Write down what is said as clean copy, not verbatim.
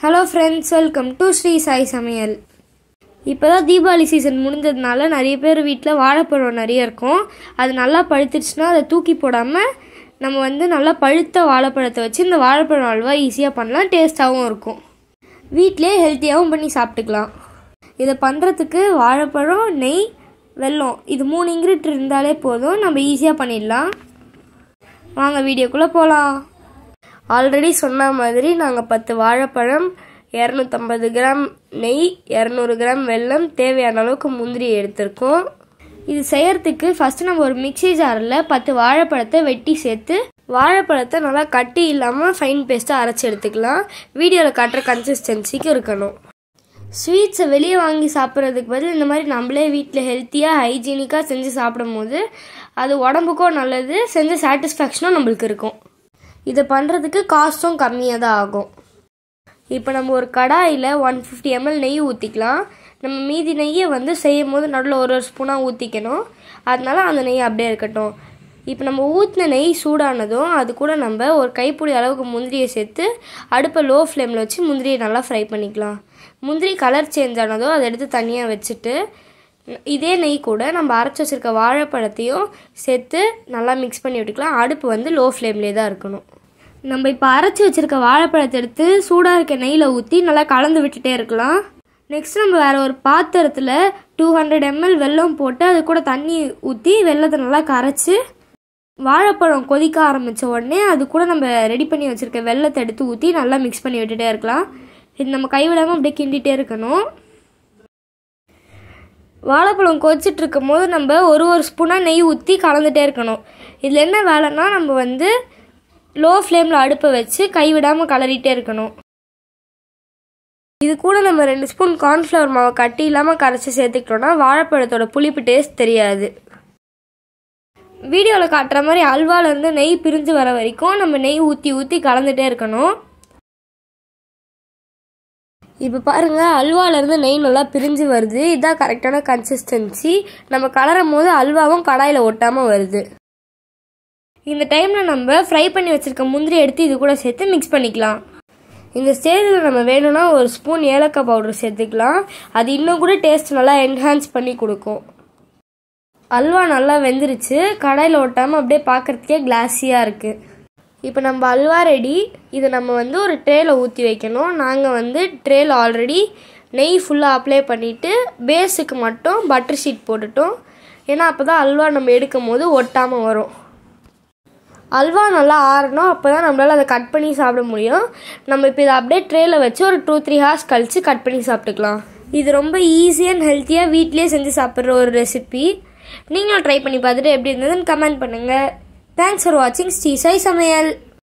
Hello friends, welcome to Sri Sai Samayal. இப்போ தான் Deepavali season முடிஞ்சதுனால நிறைய பேர் வீட்டில் வாழைப்பழம் நிறைய இருக்கும். அது நல்லா பழுத்துருச்சுன்னா அதை தூக்கி போடாமல் நம்ம நல்லா பழுத்த வாழைப்பழத்தை வச்சு இந்த வாழைப்பழம் அல்வா ஈஸியாக பண்ணலாம். டேஸ்ட்டாகவும் இருக்கும். வீட்டிலே ஹெல்த்தியாகவும் பண்ணி சாப்பிட்டுக்கலாம். இதை பண்ணுறதுக்கு வாழைப்பழம், நெய், வெல்லம் இது 3 இன்க்ரீடியன்ட் இருந்தாலே போதும். நம்ம ஈஸியாக பண்ணிடலாம். வாங்க வீடியோக்குள்ளே போகலாம். ஆல்ரெடி சொன்ன மாதிரி நாங்கள் 10 வாழைப்பழம், 250 கிராம் நெய், 200 கிராம் வெல்லம், தேவையான அளவுக்கு முந்திரி எடுத்திருக்கோம். இது செய்யறதுக்கு ஃபர்ஸ்ட் நம்ம ஒரு மிக்சி ஜாரில் 10 வாழைப்பழத்தை வெட்டி சேர்த்து வாழைப்பழத்தை நல்லா கட்டி இல்லாமல் ஃபைன் பேஸ்ட்டாக அரைச்சி எடுத்துக்கலாம். வீடியோவில் காட்டுற கன்சிஸ்டன்சிக்கு இருக்கணும். ஸ்வீட்ஸை வெளியே வாங்கி சாப்பிட்றதுக்கு பதில் இந்த மாதிரி நம்மளே வீட்டில் ஹெல்த்தியாக ஹைஜீனிக்காக செஞ்சு சாப்பிடும் போது அது உடம்புக்கும் நல்லது, செஞ்ச சாட்டிஸ்ஃபேக்ஷனும் நம்மளுக்கு இருக்கும். இதை பண்ணுறதுக்கு காஸ்ட்டும் கம்மியாக தான் ஆகும். இப்போ நம்ம ஒரு கடாயில் 150 ml நெய் ஊற்றிக்கலாம். நம்ம மீதி நெய்யை செய்யும் போது நடுவில் ஒரு ஸ்பூனாக ஊற்றிக்கணும். அதனால அந்த நெய் அப்படியே இருக்கட்டும். இப்போ நம்ம ஊற்றின நெய் சூடானதும் அது கூட நம்ம ஒரு கைப்பிடி அளவுக்கு முந்திரியை சேர்த்து அடுப்பை லோ ஃப்ளேமில் வச்சு முந்திரியை நல்லா ஃப்ரை பண்ணிக்கலாம். முந்திரி கலர் சேஞ்ச் ஆனதும் அதை எடுத்து தனியாக வச்சுட்டு இதே நெய் கூட நம்ம அரைச்சி வச்சுருக்க வாழைப்பழத்தையும் சேர்த்து நல்லா மிக்ஸ் பண்ணி விட்டுக்கலாம். அடுப்பு லோ ஃப்ளேம்லேயே தான் இருக்கணும். நம்ம இப்போ அரைச்சி வச்சுருக்க வாழைப்பழத்தை எடுத்து சூடாக இருக்க நெய்யில் ஊற்றி நல்லா கலந்து விட்டுட்டே இருக்கலாம். நெக்ஸ்ட் நம்ம வேறு ஒரு பாத்திரத்தில் 200 ml வெல்லம் போட்டு அது கூட தண்ணி ஊற்றி வெல்லத்தை நல்லா கரைச்சி வாழைப்பழம் கொதிக்க ஆரம்பித்த உடனே அது கூட நம்ம ரெடி பண்ணி வச்சுருக்க வெல்லத்தை எடுத்து ஊற்றி நல்லா மிக்ஸ் பண்ணி விட்டுட்டே இருக்கலாம். இது நம்ம கைவிடாமல் அப்படியே கிண்டிகிட்டே இருக்கணும். வாழைப்பழம் கொதிச்சுட்டு இருக்கும் போது நம்ம ஒரு ஸ்பூனாக நெய் ஊற்றி கலந்துகிட்டே இருக்கணும். இதில் என்ன வேலைன்னா நம்ம லோ ஃப்ளேமில் அடுப்பை வச்சு கைவிடாமல் கலரிட்டே இருக்கணும். இது கூட நம்ம 2 ஸ்பூன் கார்ன்ஃப்ளவர் மாவை கட்டி இல்லாமல் கரைச்சி சேர்த்துக்கிட்டோன்னா வாழைப்பழத்தோட புளிப்பு டேஸ்ட் தெரியாது. வீடியோவில் காட்டுற மாதிரி அல்வாலேருந்து நெய் பிரிஞ்சு வர வரைக்கும் நம்ம நெய் ஊற்றி ஊற்றி கலந்துகிட்டே இருக்கணும். இப்போ பாருங்கள், அல்வாலேருந்து நெய் நல்லா பிரிஞ்சு வருது. இதுதான் கரெக்டான கன்சிஸ்டன்சி. நம்ம கலரும் போது அல்வாவும் கடாயில் ஒட்டாமல் வருது. இந்த டைமில் நம்ம ஃப்ரை பண்ணி வச்சுருக்க முந்திரி எடுத்து இது கூட சேர்த்து மிக்ஸ் பண்ணிக்கலாம். இந்த ஸ்டேஜில் நம்ம வேணும்னா ஒரு ஸ்பூன் ஏலக்காய் பவுடர் சேர்த்துக்கலாம். அது இன்னும் கூட டேஸ்ட் நல்லா என்ஹான்ஸ் பண்ணி கொடுக்கும். அல்வா நல்லா வெந்துருச்சு. கடாயில் ஒட்டாமல் அப்படியே பார்க்குறதுக்கே கிளாஸியாக இருக்குது. இப்போ நம்ம அல்வா ரெடி. இதை நம்ம ஒரு ட்ரேயில் ஊற்றி வைக்கணும். நாங்கள் ட்ரேயில் ஆல்ரெடி நெய் ஃபுல்லாக அப்ளை பண்ணிவிட்டு பேஸுக்கு மட்டும் பட்டர் ஷீட் போட்டுட்டோம். ஏன்னா அப்போ தான் அல்வா நம்ம எடுக்கும் போது ஒட்டாமல் வரும். அல்வா நல்லா ஆறணும். அப்போ தான் நம்மளால் அதை கட் பண்ணி சாப்பிட முடியும். நம்ம இப்போ இதை அப்படியே ட்ரேயில் வச்சு ஒரு 2-3 ஹார்ஸ் கழித்து கட் பண்ணி சாப்பிட்டுக்கலாம். இது ரொம்ப ஈஸியாக அண்ட் ஹெல்த்தியாக வீட்டிலே செஞ்சு சாப்பிட்ற ஒரு ரெசிபி. நீங்களும் ட்ரை பண்ணி பார்த்துட்டு எப்படி இருந்ததுன்னு கமெண்ட் பண்ணுங்கள். தேங்க்ஸ் ஃபார் வாட்சிங் ஸ்ரீ சாய் சமையல்.